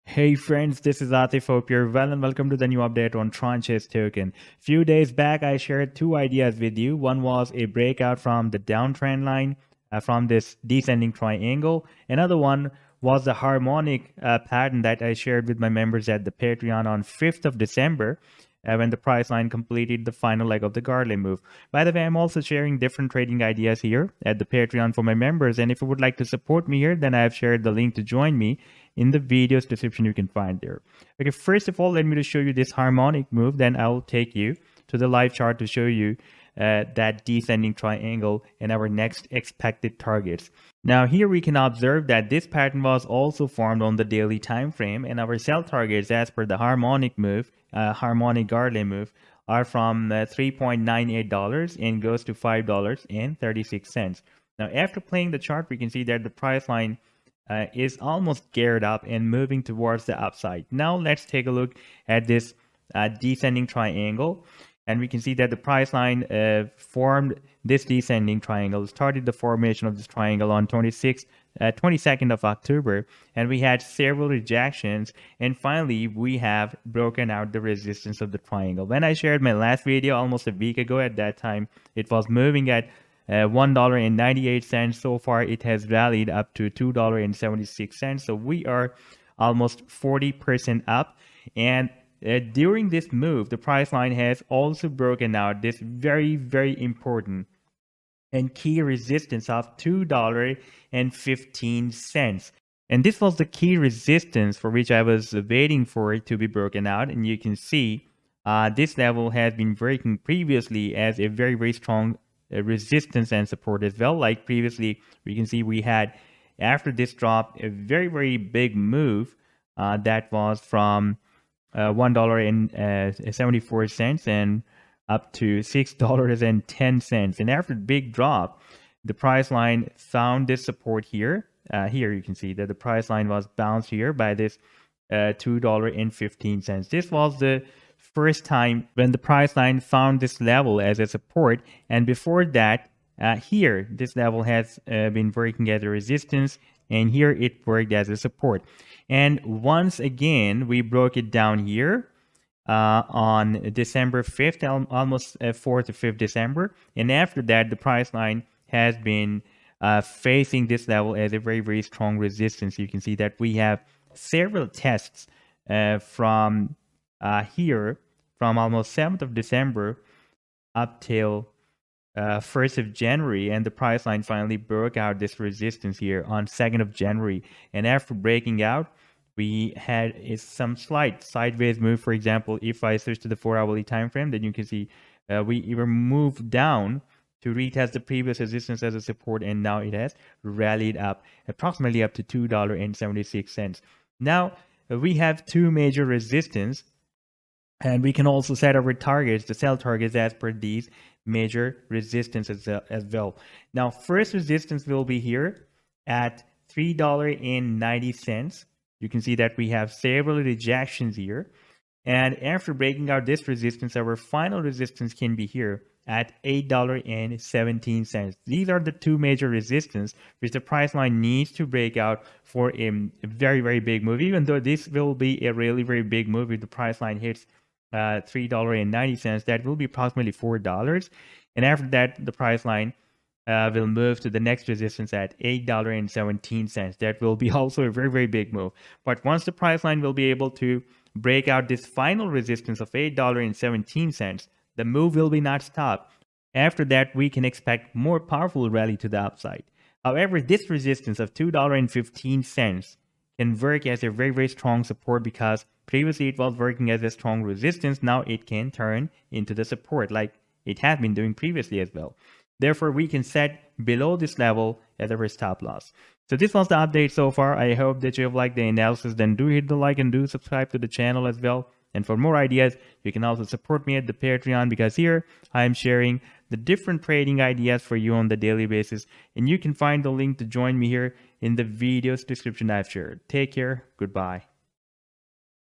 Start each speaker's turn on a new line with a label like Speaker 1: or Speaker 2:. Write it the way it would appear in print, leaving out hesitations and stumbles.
Speaker 1: Hey friends, this is Atif. Hope you're well and welcome to the new update on Tranchess token. Few days back, I shared two ideas with you. One was a breakout from the downtrend line from this descending triangle. Another one was the harmonic pattern that I shared with my members at the Patreon on 5th of December when the price line completed the final leg of the Garley move. By the way, I'm also sharing different trading ideas here at the Patreon for my members. And if you would like to support me here, then I have shared the link to join me in the video's description. You can find there. Okay, first of all, let me just show you this harmonic move. Then I will take you to the live chart to show you that descending triangle and our next expected targets. Now here we can observe that this pattern was also formed on the daily time frame, and our sell targets as per the harmonic move, harmonic Garley move, are from $3.98 and goes to $5.36. Now after playing the chart, we can see that the price line is almost geared up and moving towards the upside. Now let's take a look at this descending triangle, and we can see that the price line formed this descending triangle, started the formation of this triangle on 22nd of October, and we had several rejections, and finally we have broken out the resistance of the triangle. When I shared my last video almost a week ago, at that time it was moving at $1.98. So far it has rallied up to $2.76. So we are almost 40% up, and during this move the price line has also broken out this very important and key resistance of $2.15. And this was the key resistance for which I was waiting for it to be broken out. And you can see this level has been breaking previously as a very strong resistance and support as well. Like previously, we can see we had, after this drop, a very big move that was from $1.74 and up to $6.10. And after the big drop, the price line found this support here. Here you can see that the price line was bounced here by this $2.15. This was the first time when the price line found this level as a support, and before that, here this level has been working as a resistance, and here it worked as a support. And once again we broke it down here on December 5th, almost 4th or 5th December, and after that the price line has been facing this level as a very strong resistance. You can see that we have several tests from here from almost 7th of December up till 1st of January, and the price line finally broke out this resistance here on 2nd of January. And after breaking out, we had some slight sideways move. For example, if I switch to the 4-hourly time frame, then you can see we even moved down to retest the previous resistance as a support, and now it has rallied up approximately up to $2.76. Now we have two major resistance, and we can also set our targets, the sell targets, as per these major resistances as well. Now, first resistance will be here at $3.90. You can see that we have several rejections here. And after breaking out this resistance, our final resistance can be here at $8.17. These are the two major resistance which the price line needs to break out for a very big move. Even though this will be a really very big move, if the price line hits $3.90, that will be approximately $4. And after that, the price line will move to the next resistance at $8.17. That will be also a very big move. But once the price line will be able to break out this final resistance of $8.17, the move will be not stopped. After that, we can expect more powerful rally to the upside. However, this resistance of $2.15 can work as a very strong support, because previously it was working as a strong resistance. Now it can turn into the support like it has been doing previously as well. Therefore, we can set below this level as our stop loss. So this was the update so far. I hope that you have liked the analysis. Then do hit the like and do subscribe to the channel as well. And for more ideas, you can also support me at the Patreon, because here I am sharing the different trading ideas for you on the daily basis. And you can find the link to join me here in the video's description I've shared. Take care. Goodbye.